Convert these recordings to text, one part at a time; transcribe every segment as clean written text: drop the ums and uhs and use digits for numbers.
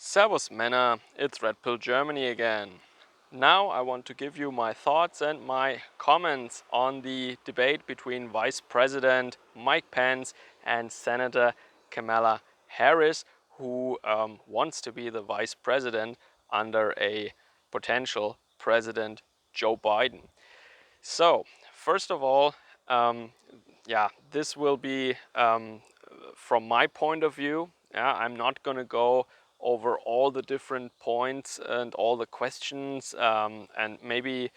Servus Männer, it's Red Pill Germany again. Now I want to give you my thoughts and my comments on the debate between Vice President Mike Pence and Senator Kamala Harris, who wants to be the Vice President under a potential President Joe Biden. So, first of all, this will be from my point of view. I'm not going to go over all the different points and all the questions, and maybe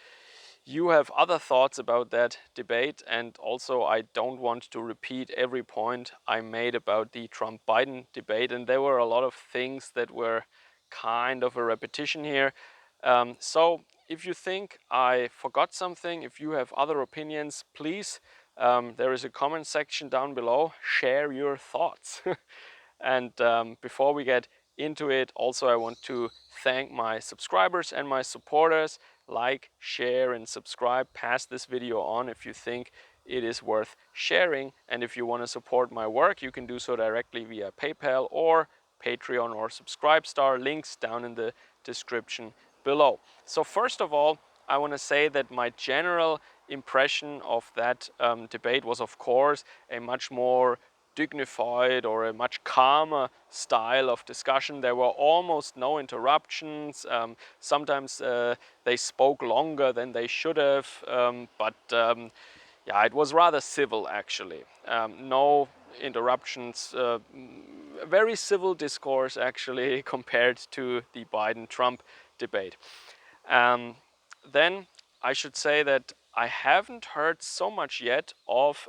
you have other thoughts about that debate. And also, I don't want to repeat every point I made about the Trump-Biden debate. And there were a lot of things that were kind of a repetition here. So if you think I forgot something, if you have other opinions, please, there is a comment section down below. Share your thoughts. And before we get into it, also I want to thank my subscribers and my supporters. Like, share, and subscribe. Pass this video on if you think it is worth sharing. And if you want to support my work, you can do so directly via PayPal or Patreon or Subscribestar. Links down in the description below. So first of all, I want to say that my general impression of that debate was, of course, a much more dignified or a much calmer style of discussion. There were almost no interruptions. Sometimes they spoke longer than they should have, but yeah, it was rather civil actually. No interruptions, very civil discourse actually compared to the Biden-Trump debate. Then I should say that I haven't heard so much yet of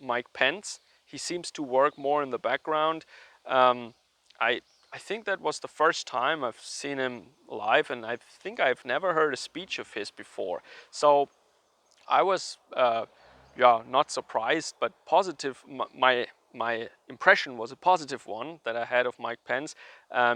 Mike Pence. He seems to work more in the background. I I think that was the first time I've seen him live, and I think I've never heard a speech of his before. So I was not surprised, but positive. My impression was a positive one that I had of Mike Pence.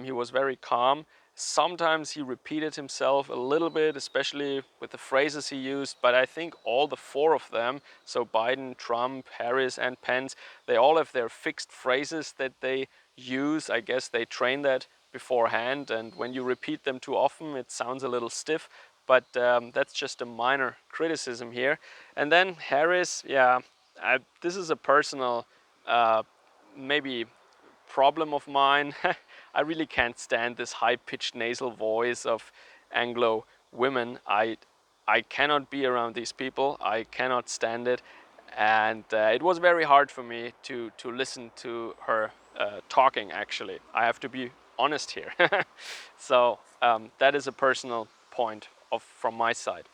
He was very calm. Sometimes he repeated himself a little bit, especially with the phrases he used, but I think all the four of them, so Biden, Trump, Harris, and Pence, they all have their fixed phrases that they use. I guess they train that beforehand, and when you repeat them too often, it sounds a little stiff, but that's just a minor criticism here. And then Harris, this is a personal maybe problem of mine. I really can't stand this high-pitched nasal voice of Anglo women. I cannot be around these people. I cannot stand it, and it was very hard for me to listen to her talking. Actually, I have to be honest here. So that is a personal point from my side.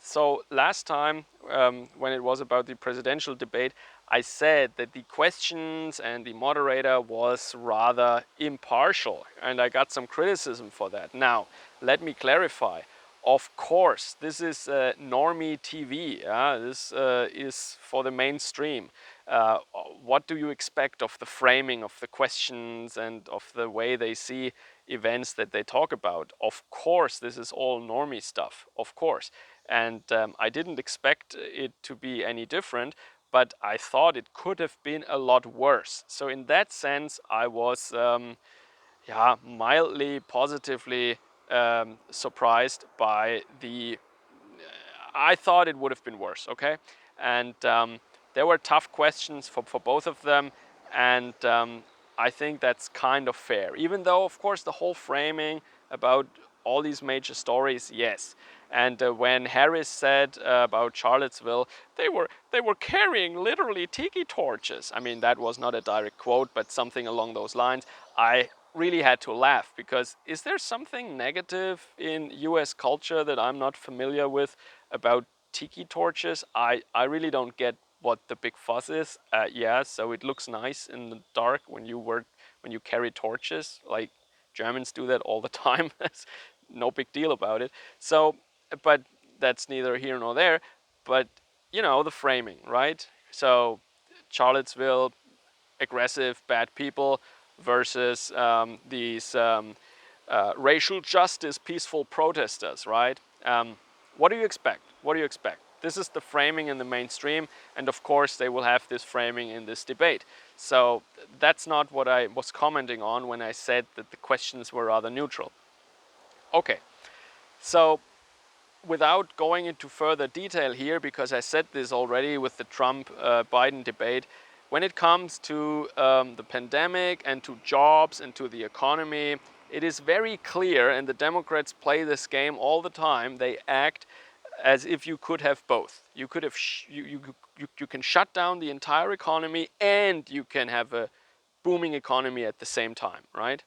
So last time when it was about the presidential debate, I said that the questions and the moderator was rather impartial, and I got some criticism for that. Now, let me clarify. Of course, this is normie TV. This is for the mainstream. What do you expect of the framing of the questions and of the way they see events that they talk about? Of course, this is all normie stuff, of course. And I didn't expect it to be any different, but I thought it could have been a lot worse. So in that sense, I was mildly positively surprised by the I thought it would have been worse, okay? And there were tough questions for both of them, and I think that's kind of fair. Even though, of course, the whole framing about all these major stories, yes. And when Harris said about Charlottesville, they were carrying literally tiki torches. I mean, that was not a direct quote, but something along those lines. I really had to laugh, because is there something negative in US culture that I'm not familiar with about tiki torches? I really don't get what the big fuss is. So it looks nice in the dark when you carry torches. Like, Germans do that all the time. That's no big deal about it. So, but that's neither here nor there. But you know, the framing, right? So Charlottesville, aggressive, bad people, versus these racial justice, peaceful protesters, right? What do you expect? What do you expect? This is the framing in the mainstream, and of course they will have this framing in this debate. So that's not what I was commenting on when I said that the questions were rather neutral. Okay, so without going into further detail here, because I said this already with the Trump-Biden debate, when it comes to the pandemic and to jobs and to the economy, it is very clear, and the Democrats play this game all the time. They act as if you could have both. You could have you can shut down the entire economy and you can have a booming economy at the same time, right?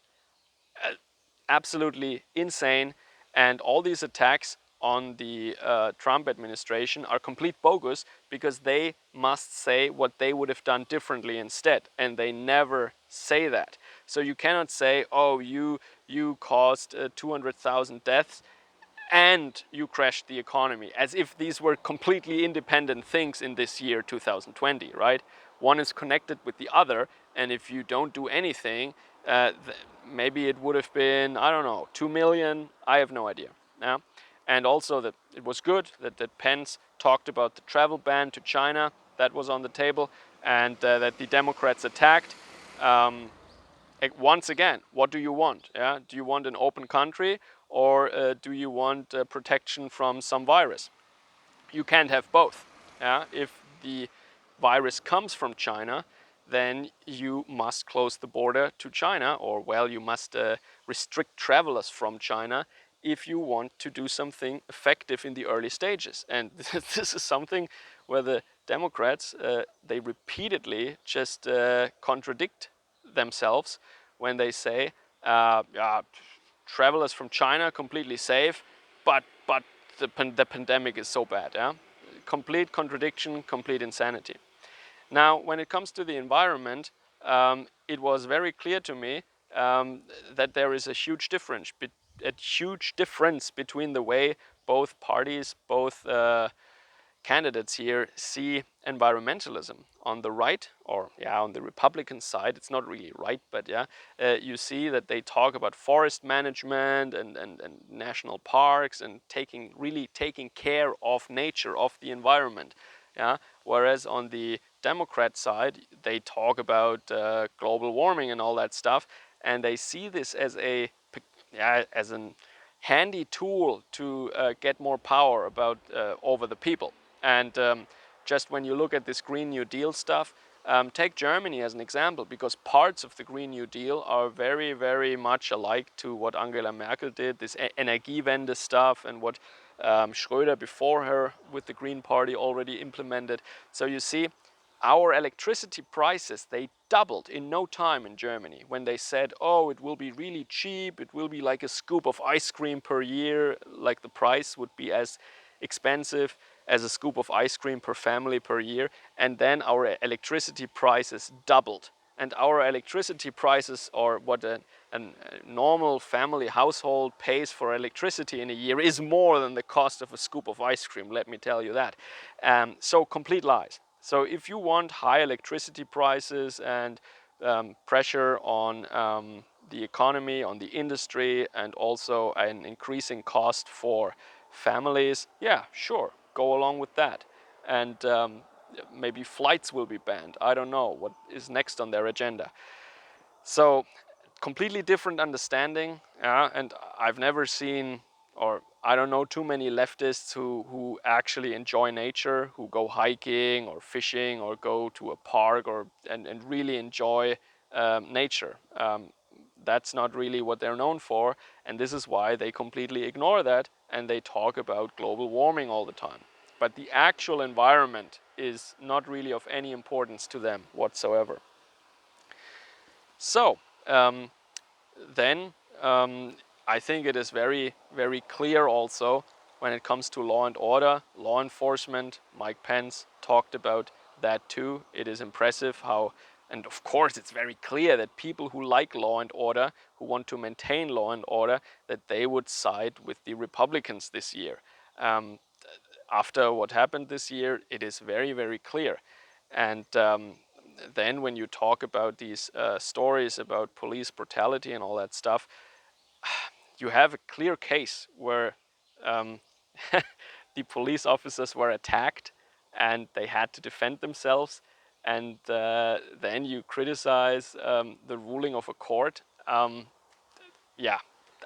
Absolutely insane. And all these attacks on the Trump administration are complete bogus because they must say what they would have done differently instead, and they never say that. So you cannot say, "Oh, you caused 200,000 deaths and you crashed the economy," as if these were completely independent things in this year 2020, right? One is connected with the other, and if you don't do anything, maybe it would have been, I don't know, 2 million. I have no idea. Yeah? And also that it was good that Pence talked about the travel ban to China. That was on the table, and that the Democrats attacked. Um, Once again, what do you want? Yeah? Do you want an open country, or do you want protection from some virus? You can't have both. Yeah? If the virus comes from China, then you must close the border to China, or well, you must restrict travelers from China if you want to do something effective in the early stages. And this is something where the Democrats, they repeatedly just contradict themselves when they say, yeah, travelers from China completely safe, but the pandemic is so bad. Yeah, complete contradiction, complete insanity. Now, when it comes to the environment, it was very clear to me that there is a huge difference between the way both parties, both candidates here see environmentalism. On the right, or yeah, on the Republican side, it's not really right, but yeah, you see that they talk about forest management and national parks and really taking care of nature, of the environment. Yeah, whereas on the Democrat side, they talk about global warming and all that stuff, and they see this as as an handy tool to get more power over the people. And just when you look at this Green New Deal stuff, take Germany as an example, because parts of the Green New Deal are very, very much alike to what Angela Merkel did, this Energiewende stuff, and what Schröder before her with the Green Party already implemented. So you see, our electricity prices, they doubled in no time in Germany when they said, oh, it will be really cheap, it will be like a scoop of ice cream per year, like the price would be as expensive as a scoop of ice cream per family per year. And then our electricity prices doubled. And our electricity prices, or what a normal family household pays for electricity in a year, is more than the cost of a scoop of ice cream, let me tell you that. So complete lies. So if you want high electricity prices and pressure on the economy, on the industry, and also an increasing cost for families, yeah, sure, go along with that. And maybe flights will be banned. I don't know what is next on their agenda. So completely different understanding, yeah, and I've never seen, or I don't know too many leftists who actually enjoy nature, who go hiking or fishing or go to a park and really enjoy nature. That's not really what they're known for, and this is why they completely ignore that and they talk about global warming all the time. But the actual environment is not really of any importance to them whatsoever. So, then I think it is very, very clear also when it comes to law and order, law enforcement. Mike Pence talked about that too. It is impressive how, and of course it's very clear that people who like law and order, who want to maintain law and order, that they would side with the Republicans this year. After what happened this year, it is very, very clear. And then when you talk about these stories about police brutality and all that stuff, you have a clear case where the police officers were attacked and they had to defend themselves, and then you criticize the ruling of a court. Yeah,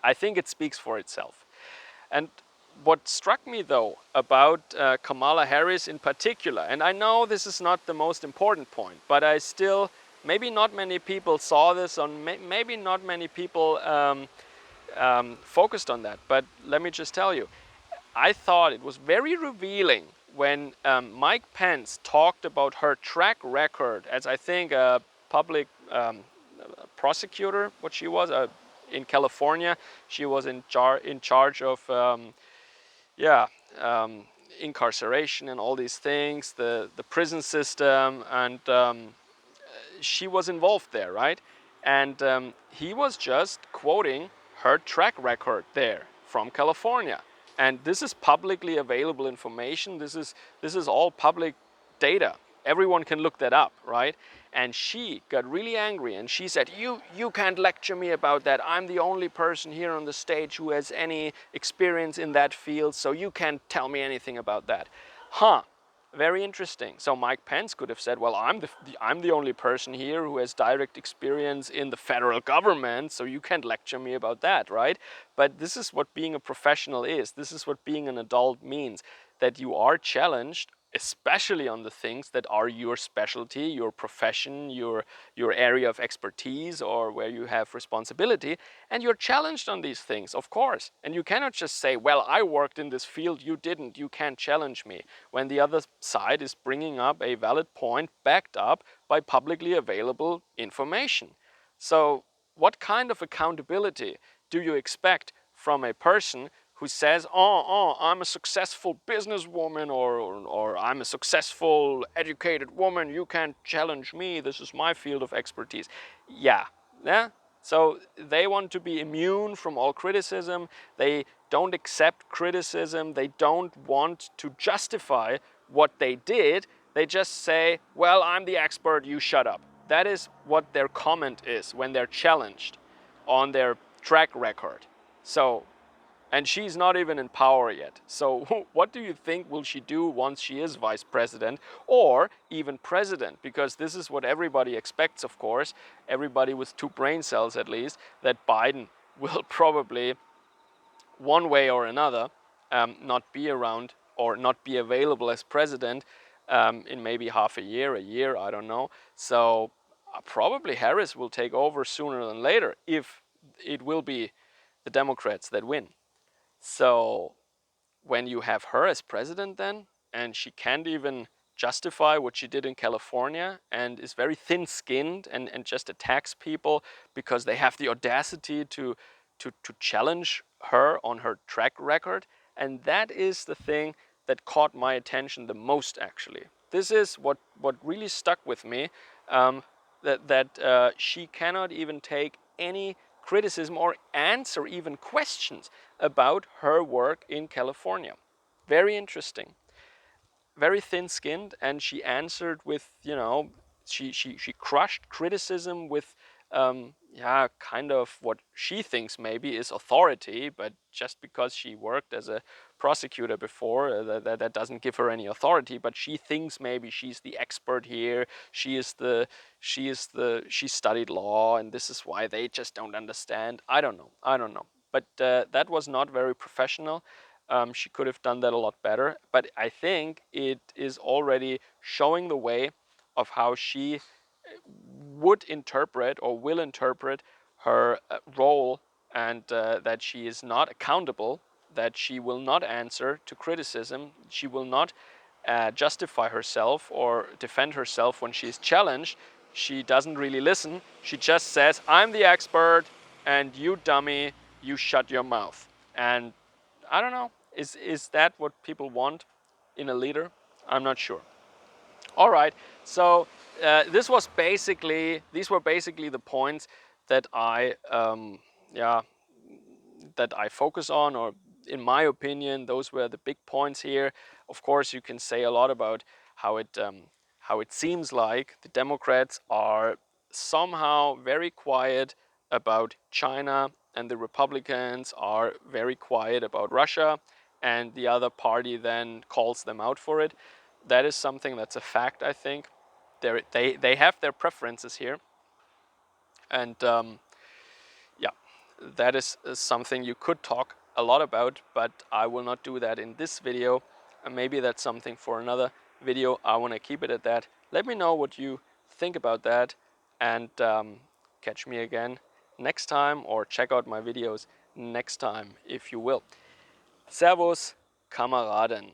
I think it speaks for itself. And what struck me though about Kamala Harris in particular, and I know this is not the most important point, but I still, maybe not many people saw this, or maybe not many people focused on that, but let me just tell you, I thought it was very revealing when Mike Pence talked about her track record as, I think, a public prosecutor, what she was, in California. She was in charge of, yeah, um, incarceration and all these things, the prison system, and she was involved there, right? And he was just quoting her track record there from California. And this is publicly available information. This is all public data. Everyone can look that up, right? And she got really angry and she said, you can't lecture me about that. I'm the only person here on the stage who has any experience in that field, so you can't tell me anything about that. Huh. Very interesting. So Mike Pence could have said, well, I'm the only person here who has direct experience in the federal government, so you can't lecture me about that, right? But this is what being a professional is. This is what being an adult means, that you are challenged, especially on the things that are your specialty, your profession, your area of expertise, or where you have responsibility, and you're challenged on these things, of course. And you cannot just say, well, I worked in this field, you didn't, you can't challenge me, when the other side is bringing up a valid point backed up by publicly available information. So what kind of accountability do you expect from a person who says, I'm a successful businesswoman, or I'm a successful educated woman, you can't challenge me, this is my field of expertise. Yeah. So they want to be immune from all criticism. They don't accept criticism. They don't want to justify what they did. They just say, well, I'm the expert, you shut up. That is what their comment is when they're challenged on their track record. So, and she's not even in power yet. So what do you think will she do once she is vice president or even president? Because this is what everybody expects, of course, everybody with two brain cells at least, that Biden will probably, one way or another, not be around or not be available as president in maybe half a year, I don't know. So probably Harris will take over sooner than later if it will be the Democrats that win. So when you have her as president then, and she can't even justify what she did in California and is very thin-skinned and just attacks people because they have the audacity to challenge her on her track record. And that is the thing that caught my attention the most, actually. This is what really stuck with me, that she cannot even take any criticism or answer even questions about her work in California. Very interesting. Very thin-skinned, and she answered with, she crushed criticism with, yeah, kind of what she thinks maybe is authority, but just because she worked as a prosecutor before, that doesn't give her any authority. But she thinks maybe she's the expert here. She studied law, and this is why they just don't understand. I don't know. But that was not very professional. She could have done that a lot better, but I think it is already showing the way of how she would interpret or will interpret her role, and that she is not accountable, that she will not answer to criticism, she will not justify herself or defend herself when she's challenged. She doesn't really listen. She just says, I'm the expert, and you dummy, you shut your mouth. And I don't know, is that what people want in a leader? I'm not sure. All right, so these were basically the points that yeah, that I focus on, or in my opinion, those were the big points here. Of course, you can say a lot about how it seems like the Democrats are somehow very quiet about China, and the Republicans are very quiet about Russia. and the other party then calls them out for it. That is something that's a fact, I think. They have their preferences here. And yeah, that is something you could talk a lot about, but I will not do that in this video. And maybe that's something for another video. I want to keep it at that. Let me know what you think about that, and catch me again next time, or check out my videos next time if you will. Servus, Kameraden.